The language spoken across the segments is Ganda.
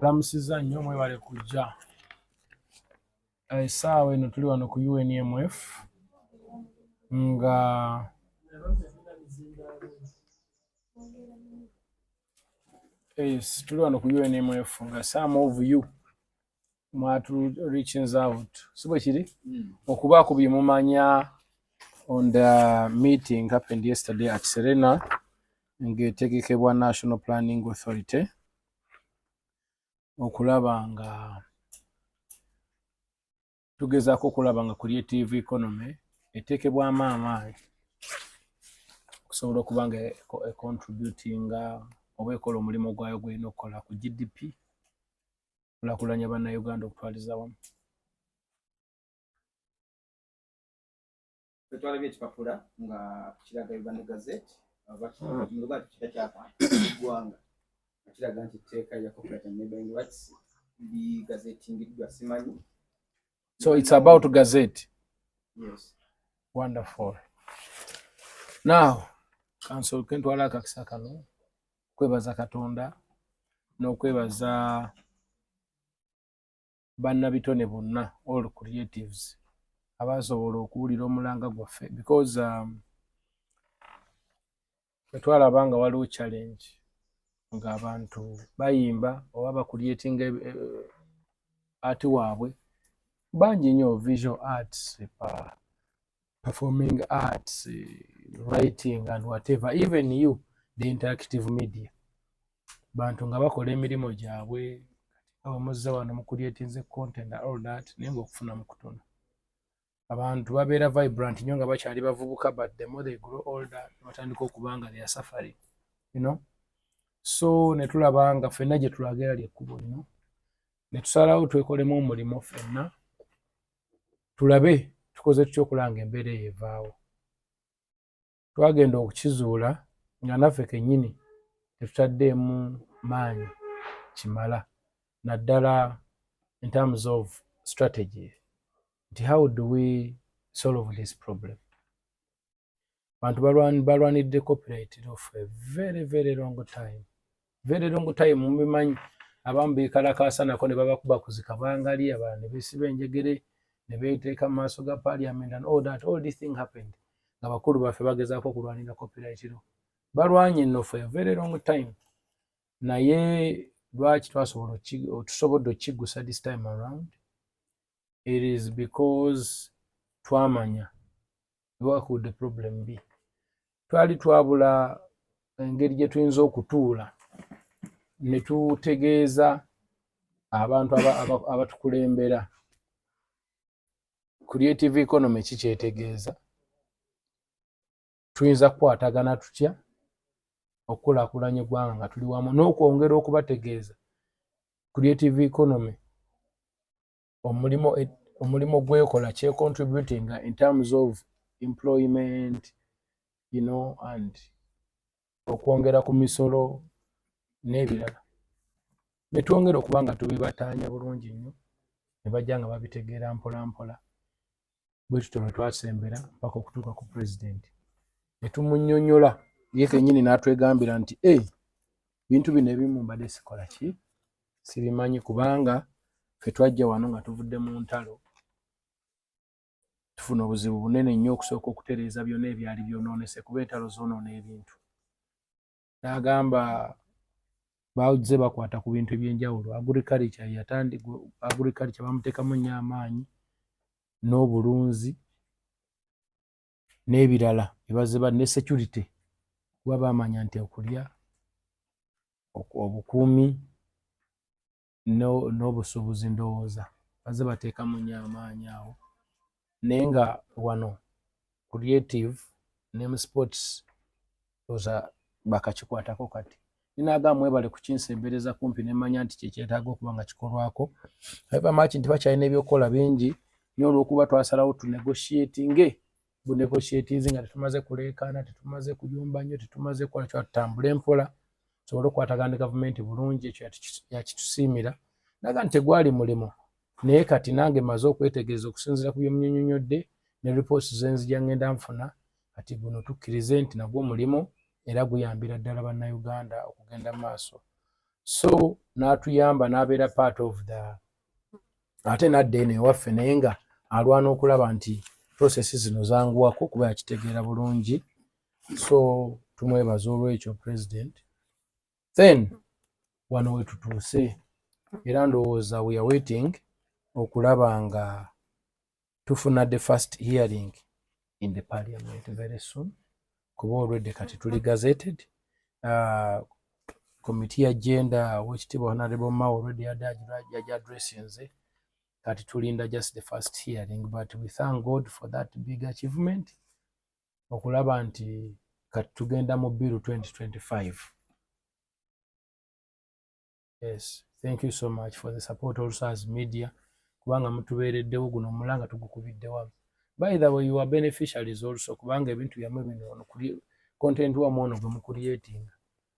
Lamusiza nnyo mwebale kujja. Essaawa eno tuli wano ku UNMF nga tuli wano ku UNMF nga some of you mwatu reaching out. Sibwe kiri? Okubaako bye mumanya on the meeting happened yesterday at Serena ng'etegekebwa National Planning Authority okulaba nga tugezaako okulaba nga creative economy eteekebwamu amaanyi okusobola okuba nga contributinga oba ekola omulimu gwayo gw'erina okukola ku GDP okulakulanya bannayuganda okutwaliza wamu. Twalabye ekipapula nga kiraga Uganda Gazette abakimuga kitakyapa eggwanga kiraga nti etteeka lya Corporate and Neighboring Rights ligazettingiddwa simanyi. So it's about Gazette. Yes. Wonderful. Now, Council kentwala akakisa kano kwebaza Katonda n'okwebaza bannabitone bonna all creatives abasobola okuwulira omulanga gwaffe because twalaba nga waliwo challenge ng'abantu bayimba oba bacreating ati waabwe bangi nnyo, visual arts, performing arts, writing and whatever, even you, the interactive media. Bantu nga bakola emirimu gyabwe abamuzza wano mu creating content and all that naye ng'okufuna mu kutono. Abantu babeera vibrant nnyo nga bakyali bavubuka, but the more they grow older batandika okuba nga they are suffering, you know. So ne tulaba nga ffenna gye tulaga era ly'ekkubo lino ne tusalawo twekolemu omulimu ffenna tulabe tukoze tutya okulanga embeera eyo evaawo. Twagenda okukizuula nga naffe kennyini tetutaddeemu maanyi kimala naddala in terms of strategy nti how do we solve this problem. Bantu balwanidde copyright of a very very long time mubimanyi abamu beekalakaasa nako ne babakuba kuzika bangali abalala ne beesiba enjegere ne beeteeka mu maaso ga parliament and all this thing happened nga bakulu baffe bagezaako okulwanira copyright law. Balwanye nno for a very long time naye lwaki tusobodde okukiggusa this time around? It is because twamanya what could the problem be. Twali twabula engeri gye tuyinza okutuula ne tutegeeza abantu abatukulembera creative economy kikyetegeeza, tuyinza kukwatagana tutya okukulaakulanya eggwanga nga tuli wamu, n'okwongera okubategeeza creative economy omulimo gwekola kye contributing in terms of employment, you know, and okwongera ku misolo n'ebirala. Ne twongera okuba nga tubibataanya bulungi nnyo ne bajja nga babitegeera mpola mpola bwe tutyo bwe twasembera mpaka okutuuka ku pulezidenti ne tumunnyonnyola ye kennyini n'atwegambira nti bintu bino ebimu mbadde sikola ki sibimanyi kubanga ffe twajja wano nga tuvudde mu ntalo tufuna obuzibu bunene nnyo okusooka okutereeza byonna ebyali byonoonese kuba entalo zoonoona ebintu. N'agamba bazze bakwata ku bintu eby'enjawulo, agriculture bamuteekamu nnyo amaanyi n'obulunzi n'ebirala ebazze ne security kuba baamanya nti okulya obukuumi n'obusuubuzi ndowooza bazze bateekamu nnyo amaanyi awo. Naye nga wano creative ne mu sports oza bakakikwatako kati. Ninagamba mwebale kukinsembereza kumpi ne manya nti kyekyetaaga okuba nga kikolwako. However much nti bakyalina ebyokukola bingi nnyo olw'okuba twasalawo tunegotiatinge bunegotiatinzi nga tetumaze kuleekaana, tetumaze kuyumba nnyo, tetumaze kukola kyo tutambule mpola tusobole okukwatagana ne gavumenti bulungi, ekyo yakitusiimira. Naga nti tegwali mulimo naye kati nange maze okwetegereza okusinziira ku by'omunnyonnyodde ne reports ze nzija ngenda nfuna kati guno tukkirize nti nagwo mulimo era guyambira ddala bannayuganda okugenda mu maaso so n'atuyamba n'abeera part of the ate nadda eno ewaffe naye nga alwana okulaba nti processi zino zanguwako kuba yakitegeera bulungi, so tumwebaza olwekyo president. Then wano we tutuuse era ndowooza we are waiting okulaba nga tufuna the first hearing in the parliament very soon, kuba already kati tuli gazetted. Committee ya gender wekitiibwa Honorable Mao already yaja addressinze, kati tulinda just the first hearing, but we thank God for that big achievement okulaba nti kati tugenda mu bill 2025. Yes, thank you so much for the support also as media, kubanga mutubeereddewo guno omulanga tugukubidde wamu. By the way, you are beneficiaries also, kubanga ebintu byamwe bino content wamu ono gwe mucreating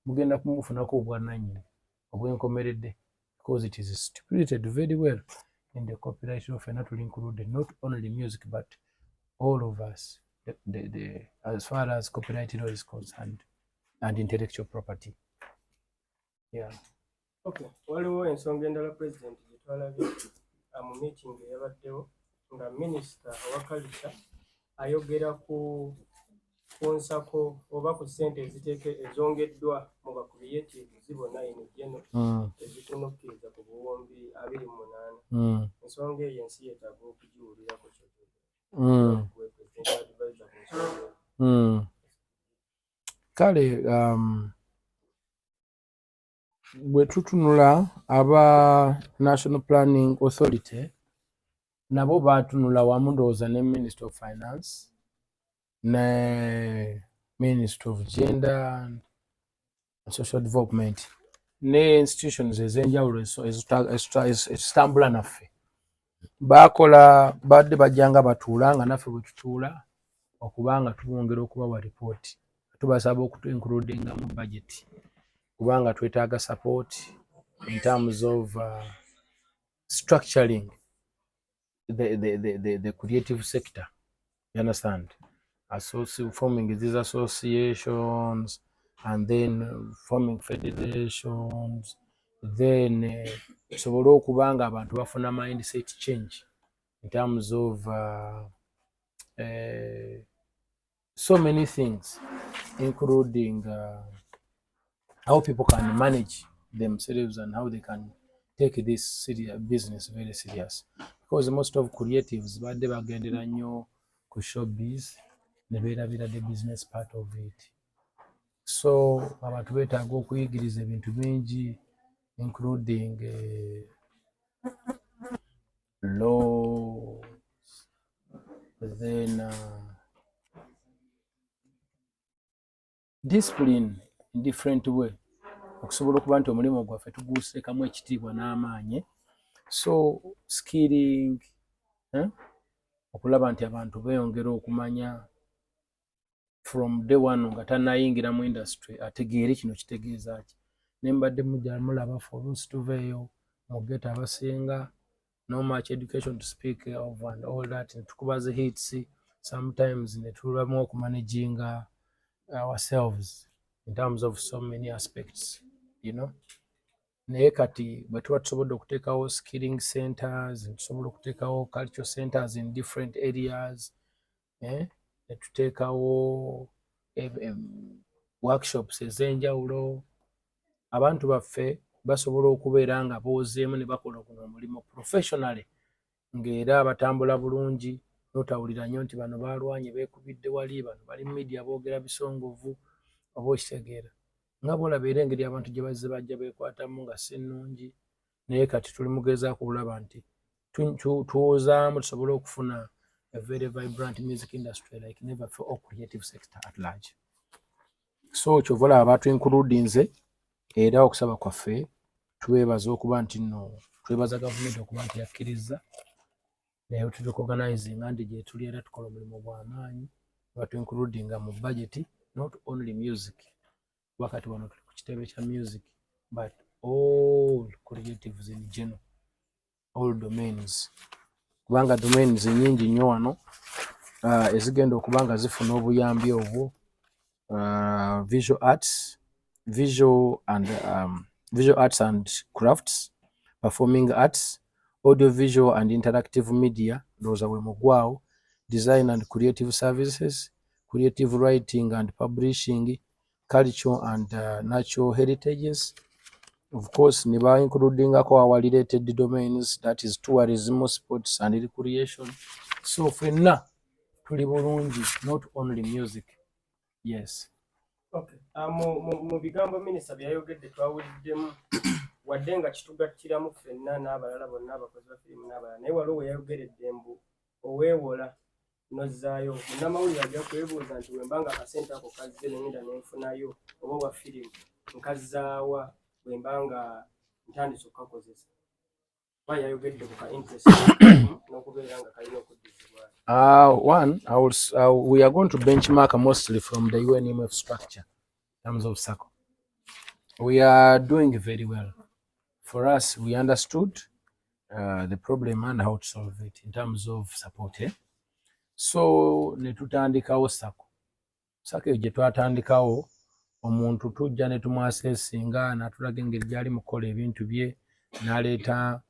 mugenda kumufunako obwannannyini obwenkomeredde, because it is stipulated very well in the copyright law, and will include not only music but all of us, as far as copyright law is concerned and intellectual property. Yeah. Okay, waliwo ensonga endala president gye twalabye mu meeting eyabaddewo nga minisita owa culture ayogera ku nsako oba ku ssente ezongeddwa mu ba creatives bonna eno ezitunukkiriza ku buwumbi 28. Ensonga eyo ensi yeetaaga okugiwulirako kale bwe tutunula aba National Planning Authority nabo baatunula wamu ndowooza ne Minister of Finance ne Minister of Gender and Social Development ne institutions ez'enjawulo ezitambula naffe baakola badde bajjanga batuula nga naffe bwe tutuula okubanga tubongera okubawa ripooti, tubasaba okutu-includinga mu budget kubanga twetaaga support in terms of structuring the creative sector. You understand? Forming these associations and then forming federations, then tusobole okuba nga abantu bafuna mindset change in terms of so many things, including how people can manage themselves and how they can take this business very serious. Because most of creatives badde bagendera nnyo ku showbiz ne beerabira the business part of it. So abantu beetaaga okuyigiriza ebintu bingi, including laws, then discipline in different way, okusobola okuba nti omulimu gwaffe tuguuseekamu ekitiibwa n'amaanyi. So skilling, okulaba nti abantu beeyongera okumanya from day one nga tannayingira mu industry ategeere kino kitegeeza ki. Ne mbadde mujja mulaba for oluusi tuveeyo mu ghetto abasinga no much education to speak of and all that, tukuba zi hits sometimes ne tulamu okumanaginga ourselves in terms of so many aspects, you know. Naye kati bwe tuba tusobodde okuteekawo skilling centers, tusobola okuteekawo cultural centers in different areas, ne tuteekawo workshops ez'enjawulo, abantu baffe basobola okubeera nga boozeemu ne bakola guno omulimu professionally, ng'era batambula bulungi, n'otawulira nnyo nti bano baalwanye beekubidde wali, bano bali mu media boogera bisongovu, oba okitegeera. Nga bw'olaba era engeri abantu gye bazze bajja beekwatamu nga si nnungi, naye kati tuli mugezaako okulaba nti tuwozaamu tusobole okufuna a very vibrant music industry like never for all creative sector at large. So kyova olaba baatu-includinze, era okusaba kwaffe twebaza okuba nti nno twebaza gavumenti okuba nti yakkiriza naye tutuorganizinga nti gye tuli era tukola omulimu gw'amaanyi, batu-includinga mu budget, not only music. Wakati wano tuli ku kitebe kya music, but all creatives in general, all domains. Kubanga domains nyingi nnyo wano ezigenda okuba nga zifuna obuyambi obwo, visual arts, visual and visual arts and crafts, performing arts, audiovisual and interactive media, those are Mugwao, design and creative services, creative writing and publishing, culture and natural heritages. Of course, niba including our related domains, that is tourism, sports and recreation. So fenna tuli bulungi, not only music. Yes. Okay. Mu bigambo minisita byayogedde twawuliddemu wadde nga kitugattiramu ffenna n'abalala bonna abakozi ba firimu n'abalala, naye waliwo we yayogeredde mbu oweewola nozzaayo. Munnamawulire ajja kwebuuza nti bwe mbanga akasente ako kazze nengenda nenfunayo oba wa firimu nkazzaawa bwe mbanga ntandise okukakozesa. Kuba yayogedde ku ka interest n'okubeera nga kalina okuddizibwayo. One, we are going to benchmark mostly from the UNMF structure in terms of SACCO. We are doing very well. For us, we understood the problem and how to solve it in terms of support. So, netutandikawo SACCO. SACCO gye twatandikawo omuntu tujja ne tumwasesinga n'atulaga engeri gy'ali mu kukola ebintu bye, n'aleeta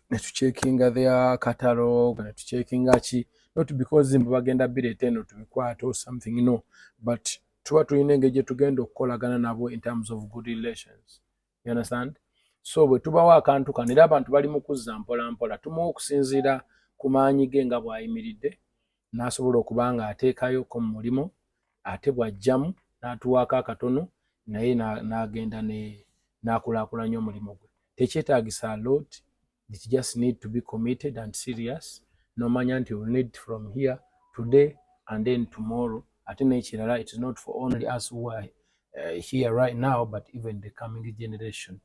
ne tucheckinga their catalog, ne tucheckinga ki, not because mbu bagenda bireeta eno tubikwata or something, no, but tuba tulina engeri gye tugenda okukolagana nabo in terms of good relations. You understand? So bwe tubawo akantu kano era abantu bali mu kuzza mpola mpola, tumuwa okusinziira ku maanyi ge nga bw'ayimiridde n'asobola okuba nga ateekayo ko mu mulimu, ate bw'ajjamu n'atuwaako akatono naye n'agenda n'akulaakulanya omulimu gwe. Tekyetaagisa lot. It just need to be committed and serious. No manya nti you need from here today and then tomorrow. Ate n'ekirala, it is not for only us who are here right now, but even the coming generation.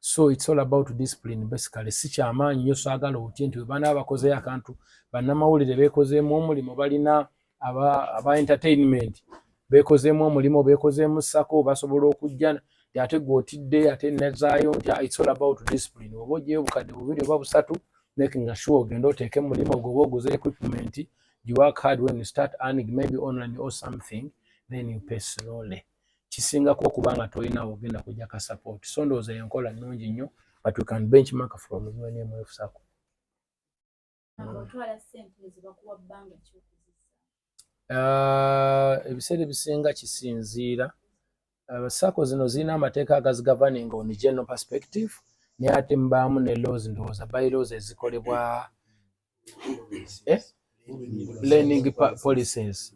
So it's all about discipline basically. Si kyamaanyi nnyo saagala otye nti webaana bakozeyo akantu, bannamawulire beekozeemu omulimu, balina aba entertainment beekozeemu omulimu, beekozeemu SACCO, basobola okujja ate gw'otidde ate nezaayo nti it's all about discipline. Oba ogyeyo obukadde 2 oba 3, making sure ogenda oteeke mu mulimu gwe, oba oguze equipment, you work hard. When you start earning maybe online or something, then you pay slowly. Kisingako okuba nga tolina ogenda kujja ka support. So ndowooza enkola nnungi nnyo, but we can benchmark from UNMF SACCO. Ebiseera ebisinga kisinziira. SACCO zino zirina amateeka agazigavaninga on general perspective, naye ate mbaamu ne laws, ndowooza bylaws ezikolebwa learning policies.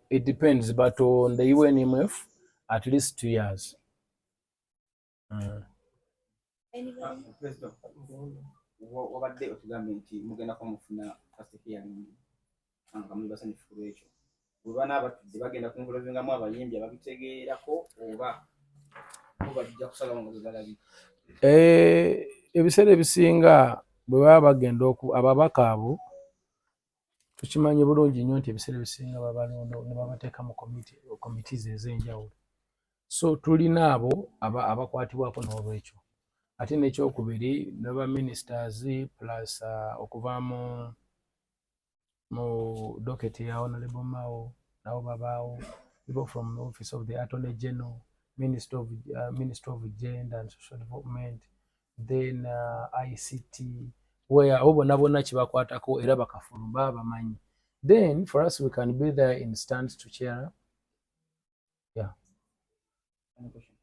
It depends, but on the UNMF, at least 2 years. President, wabadde otugambye nti mugenda kumufuna first hearing nga muli basanyufu lwekyo. Bwe n'abatudde bagenda kunvolovingamu abayimbi ababitegeerako oba bajja kusalawo nga bwe ebiseera ebisinga bwe baba bagenda ababaka abo tukimanyi bulungi nnyo nti ebiseera ebisinga babalonda ne babateeka mu committees ez'enjawulo. So tulina abo abakwatibwako n'olwekyo. Ate n'ekyokubiri ne ba ministers plus okuva mu docket ya Honorable Mao, nabo babaawo, people from the Office of the Attorney General, Minister of Gender and Social Development, then ICT, where bonna bonna kibakwatako era bakafulumba bamanyi. Then for us we can be there in stands to cheer. Yeah. Any question?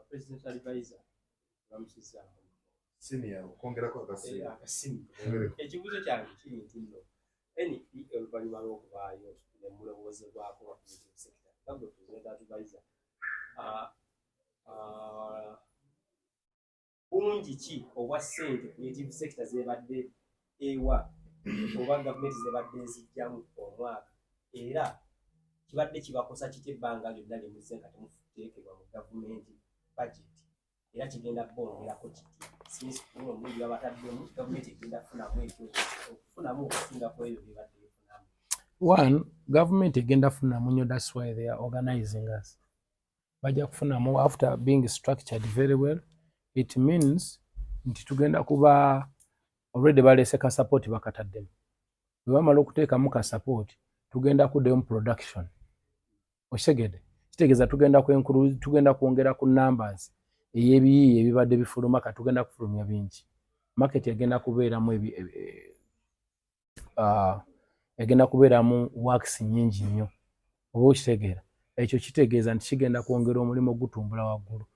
President advisor bamusizza senior okwongerako akasimu. Ekibuuzo kyange kiri nti nno NP oluvannyuma lw'okuvaayo ne mulowoozebwako wa creative sector nga president advisor bungi ki obwa ssente creative sector zebadde ewa oba gavumenti zebadde ezijjamu omwaka, era kibadde kibakosa kiti ebbanga lyonna limuze nga temuteekebwa mu gavumenti budget, era kigenda bongerako kiti since omuli babataddemu gavumenti egenda kufunamu ekyo okufunamu okusinga ku ebyo byebadde bifunamu. One, government egenda kufunamu nnyo, that's why they are organizing us. Bajja kufunamu after being structured very well. It means nti tugenda kuba already balese ka support bakataddemu. Bwe bamala okuteekamu ka support tugenda kuddayo mu production oshegede kitegeeza tugenda kwongera ku numbers eyebiyiiye ebibadde bifuluma ka tugenda kufulumya bingi market egenda kubeeramu works nyingi nnyo oba okitegeera ekyo kitegeeza nti kigenda kwongera omulimu gutumbula waggulu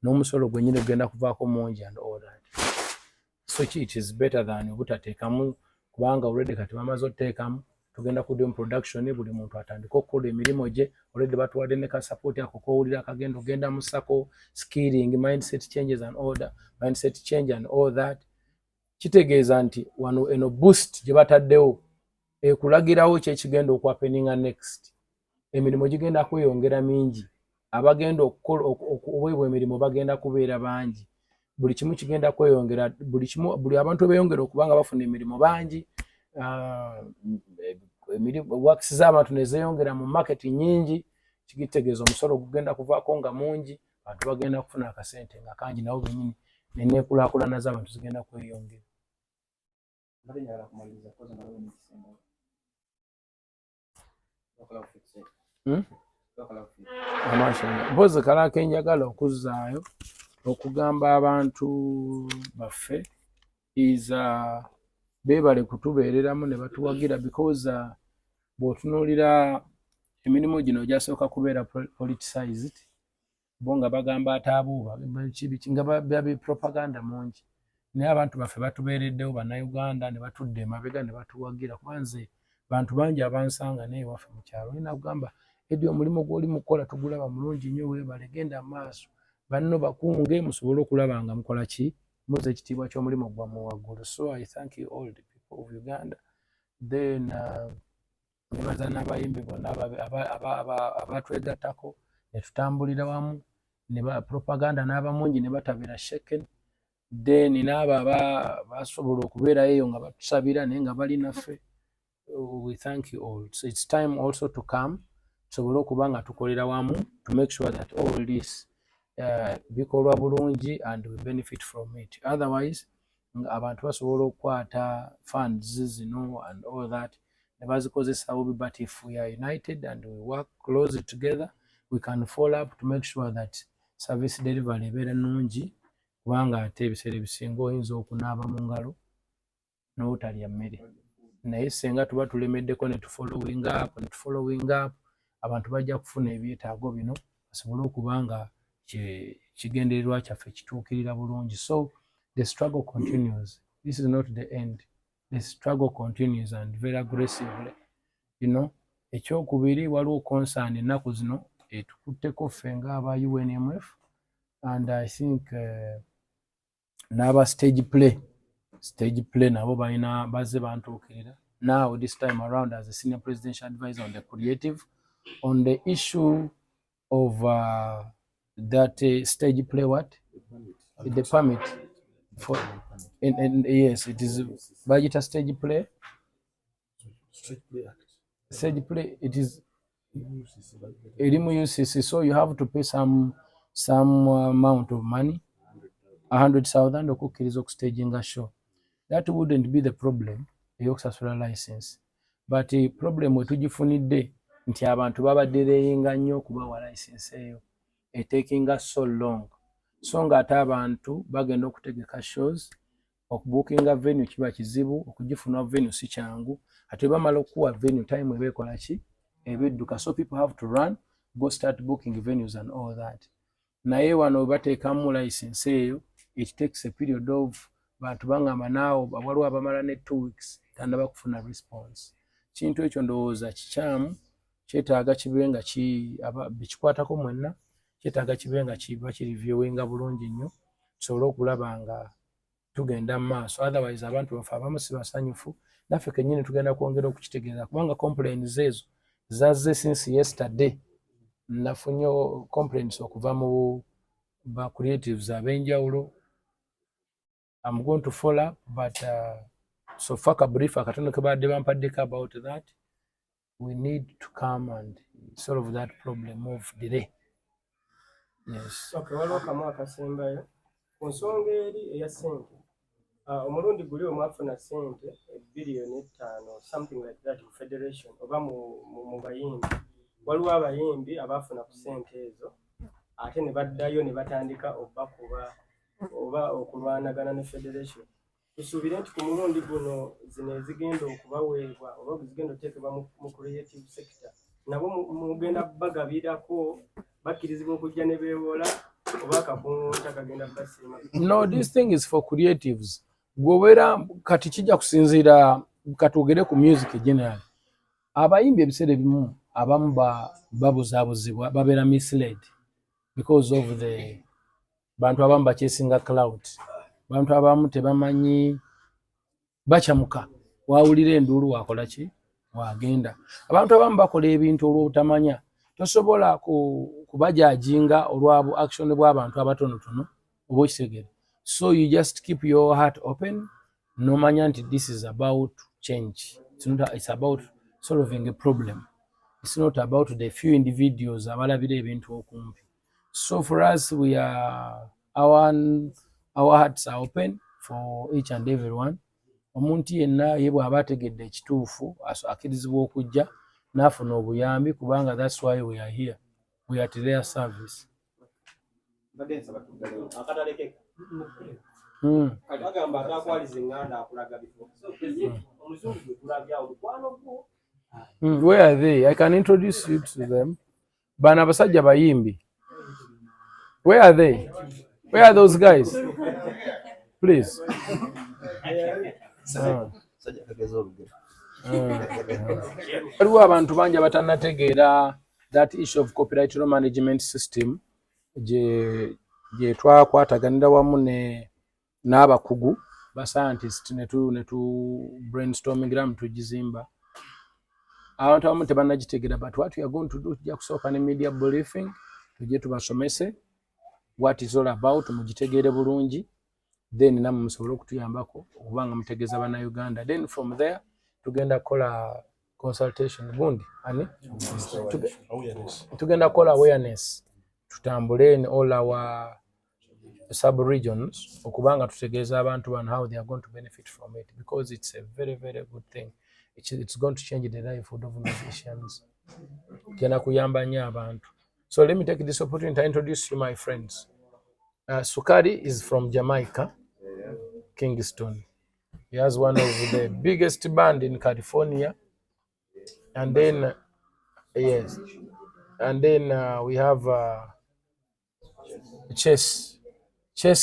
n'omusolo gwennyini gugenda kuvaako mungi and all that. So it is better than obutateekamu kubanga already kati bamaze oteekamu tugenda kuddamu production buli muntu atandika okukola emirimu gye already batuwadde ne ka support ako kowulira akagenda ogenda mu sako skilling mindset changes and order mindset change and all that. Kitegeeza nti wano eno boost gye bataddewo ekulagirawo kyekigenda okwapeninga next. Emirimu gigenda kweyongera mingi abagenda okuweebwa emirimu bagenda kubeera bangi buli kimu kigenda kweyongera buli abantu beeyongera okubanga bafuna emirimu bangi works z'abantu ne zeeyongera mu market nyingi kitegeeza omusolo gugenda kuvaako nga mungi abantu bagenda kufuna akasente nga kangi nabo bennyini n'enkulaakulana z'abantu zigenda kweyongera. Mpozi kalaako enjagala okuzzaayo okugamba abantu baffe beebale kutubeereramu ne batuwagira because bw'otunuulira emirimu gino gyasooka kubeera politicized bo nga bagamba ataabuuba nga babi propaganda mungi naye abantu baffe batubeereddewo bannayuganda ne batudda emabega ne batuwagira kuba nze bantu bangi abansanga naye waffe mu kyalo nina kugamba Eddy omulimu gw'oli mu kukola tugulaba mulungi nnyo weebale genda maaso banno bakunge musobole okulaba nga mukola ki muze ekitiibwa ky'omulimu gwammwe waggulu. So I thank you all the people of Uganda then nebaza n'abayimbi bonna abatwegattako ne tutambulira wamu ne propaganda n'abamungi ne batabira shaken then n'abo basobola okubeerayo eyo nga batusabira naye nga bali naffe. We thank you all. So it's time also to come tusobole okuba nga tukolera wamu to make sure that all this bikolwa bulungi and we benefit from it. Otherwise abantu basobola okukwata funds zino and all that ne bazikozesa bubi, but if we are united and we work closely together we can follow up to make sure that service delivery ebeera nnungi kubanga ate ebiseera ebisinga oyinza okunaaba mu ngalo n'otalya mmere naye senga tuba tulemeddeko ne tufollowing up abantu bajja kufuna ebyetaago bino basobole okuba nga kigendererwa kyaffe kituukirira bulungi. So the struggle continues. This is not the end. The struggle continues and very aggressively. Ekyokubiri waliwo concern ennaku zino etukutteko ffe ng'aba UNMF and I think n'aba stage play nabo balina bazze bantuukirira. Now this time around as a senior presidential advisor on the creative on the issue of that stage play the permit for and yes it is budget stage play it is elimu UCC, so you have to pay some amount of money 100,000 okukkiriza okustaginga show. That wouldn't be the problem eyokusasula license, but problem wetugifunidde nti abantu babadde beeyinga nnyo okubawa license eyo taking so long so nga ate abantu bagenda okutegeka shows okubookinga venue kiba kizibu okugifuna venue si kyangu ate bamala okuwa venue time eba ekola ki ebidduka, so people have to run go start booking venues and all that. Naye wano bateekamu license eyo it takes a period of bantu bangamba naawo waliwo abamala ne 2 weeks tandaba kufuna response. Kintu ekyo ndowooza kikyamu kyetaaga kibe nga bikikwatako mwenna kyetaaga kibe nga kiba kiriviewinga bulungi nnyo tusobole okulaba nga tugenda mu maaso, otherwise abantu baffe abamu si basanyufu naffe kennyini tugenda kwongera okukitegeeza kubanga complaints ezo zazze since yesterday. Nafunye complaints okuva mu ba creatives ab'enjawulo. I'm going to follow up, but so far a brief akatono ke badde bampaddeko about that. We need to come and solve that problem of delay. Yes. Okay, waliwo kamu akasembayo ku nsonga eri eya ssente. Omulundi guli omwafuna ssente $1.5 billion something like that mu federation oba mu bayimbi waliwo abayimbi abafuna ku ssente ezo ate ne baddayo ne batandika okubakuba oba okulwanagana ne federation. Tusuubire nti ku mulundi guno zino ezigenda okubaweebwa oba zigenda oteekebwa mu creative sector nabo mugenda bagabirako bakkirizibwa okujja ne beewola oba akakunta kagenda basiima. No, this thing is for creatives. Gwobeera kati kijja kusinziira katwogere ku music generally. Abayimbi ebiseera ebimu abamu babuzaabuzibwa babeera misled because of the bantu abamu bakyesinga cloud. Bantu abamu tebamanyi bacamuka wawulira enduulu wakola ki wagenda. Abantu abamu bakola ebintu olw'obutamanya tosobola kubajajinga olwa action bw'abantu abatonotono oba okitegere. So you just keep your heart open nomanya nti this is about change. It's about solving a problem. It's not about the few individuals abalabira ebintu okumpi. So for us, we are our hearts are open for each and everyone. Omuntu yenna ye bw'aba ategedde ekituufu akkirizibwa okujja n'afuna obuyambi kubanga that's why we are here. We are at their service. Where are they? I can introduce you to them. Bana basajja bayimbi. Where are they? Where are those guys? Please. Waliwo abantu bangi abatannategeera that issue of copyright law management system gye twakwataganira wamu n'abakugu ba scientist ne tu brainstormingira mu tugizimba. Abantu abamu tebannagitegeera, but what we are going to do tujja kusooka ne media briefing tujje tubasomese what is all about mugitegeere bulungi, then namwe musobole okutuyambako okubanga mutegeeza bannayuganda. Then from there tugenda kukola consultation gundi ani tugenda kukola awareness tutambule in all our sub-regions okubanga tutegeeza abantu bano how they are going to benefit from it, because it's a very, very good thing. It's going to change the livelihood of musicians. Genda kuyamba nnyo abantu. So let me take this opportunity to introduce you my friends. Sukari is from Jamaica, Kingston. He has one of the biggest band in California. And then, yes. And then we have Chess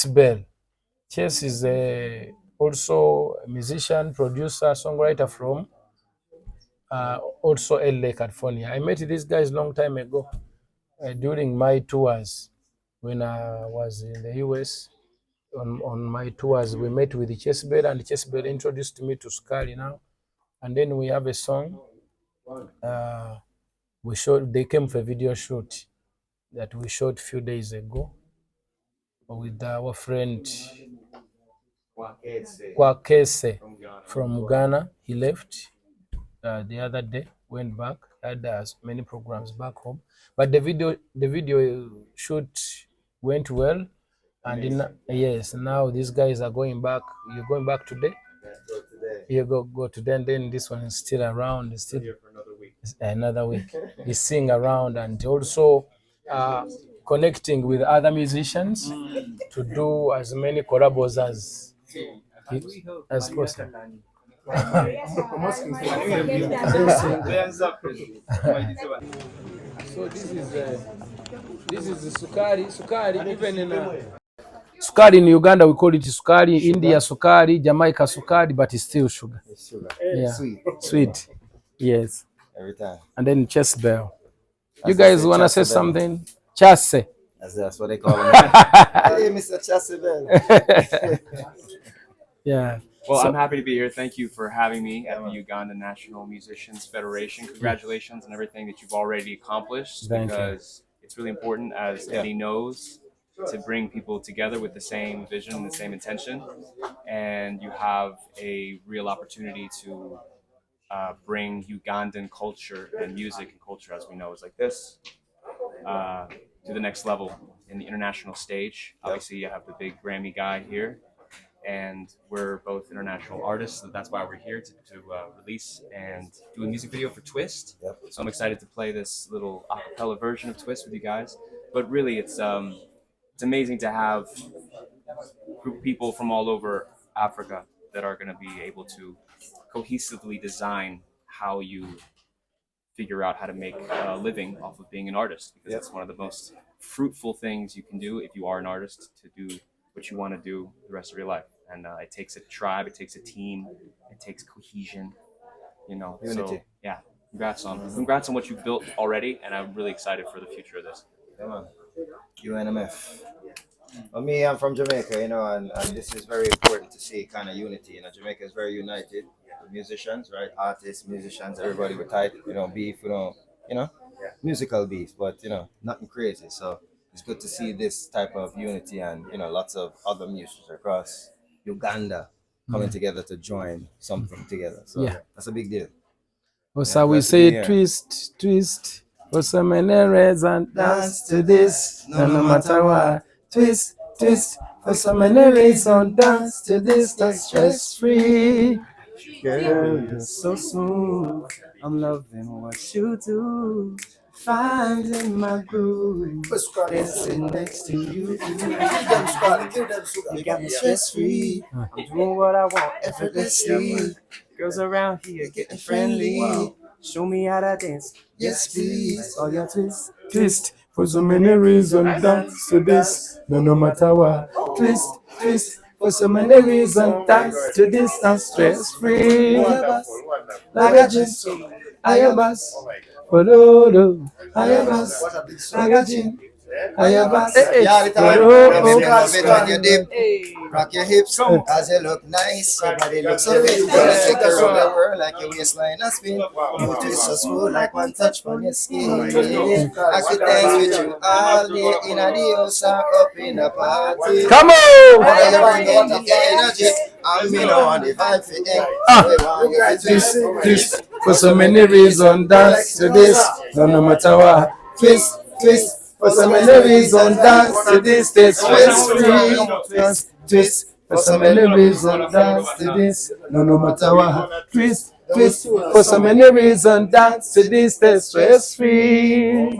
Bell. Chess is also a musician, producer, songwriter from also LA, California. I met these guys long time ago during my tours when I was in the US. On my tours, we met with Chess Bell, and Chess Bell introduced me to Scully now. And then we have a song. They came for a video shoot that we shot a few days ago with our friend Kwakese from Ghana. He left the other day, went back, had many programs back home. But the video shoot went well. And yes, now these guys are going back. You're going back today? You go today, and then this one is still around. It's still here for another week. He's singing around and also connecting with other musicians to do as many collabs as possible. So this is Sukari. Sukari, even in Sukari in Uganda we call it Sukari, India Sukari, Jamaica Sukari, but it's still sugar. It's sugar. Yeah. Sweet. Yes. Every time. And then Chess Bell. You guys want to say something? Chasse. That's what they call him. Hey, Mr. Chasse Bell. Yeah. Well, I'm happy to be here. Thank you for having me at the Uganda National Musicians Federation. Congratulations on everything that you've already accomplished. Because it's really important, as Eddy knows, to bring people together with the same vision and the same intention. And you have a real opportunity to bring Ugandan culture and music and culture, as we know, is like this, to the next level in the international stage. Obviously, you have the big Grammy guy here. and we're both international artists, so that's why we're here to release and do a music video for Twist. Yep. So I'm excited to play this little a cappella version of Twist with you guys. But really, it's amazing to have group of people from all over Africa that are going to be able to cohesively design how you figure out how to make a living off of being an artist, because it's one of the most fruitful things you can do if you are an artist, to do what you want to do the rest of your life. And it takes a tribe, it takes a team, it takes cohesion, you know. Unity. So yeah, congrats on what you've built already, and I'm really excited for the future of this. Come on. UNMF. For me, I'm from Jamaica, you know, and this is very important to see kind of unity. You know, Jamaica is very united. The musicians, right? Artists, musicians, everybody, we're tight. We don't beef, we don't, you know, musical beef, but, you know, nothing crazy. So it's good to see this type of unity and, you know, lots of other musicians across Uganda coming together to join something together. So that's a big deal. So we say twist, twist, for so many reasons, dance to this, no matter what. Twist, twist, for so many reasons, dance to this, that's stress free. Girl, you're so smooth. I'm loving what you do. Finding my groove, dancing next to you. You got me stress free. I'm doing what I want effortlessly. Girls around here getting friendly. Show me how to dance. Yes, please. Oh, yeah, twist, twist. For so many reasons, dance to this, no matter what. Twist, twist. For so many reasons, dance to this, and stress free. Lagajin, ayabas, pololo, ayabas, lagajin, ayabas, Rock your hips as you look nice. Your body looks so fit. Gonna take around the world like your waistline a spin. You twist so smooth like one touch from your skin. I could dance with you all day in a house or up in a party. Come on! Energy. I'm in on the vibe for Twist, for so many reasons, dance to this, no matter what. Twist, twist. For so many reasons, dance to this, stay stress free. Twist, twist. For so many reasons, dance to this, no matter what. Twist, twist. For so many reasons, dance to this, stay stress free.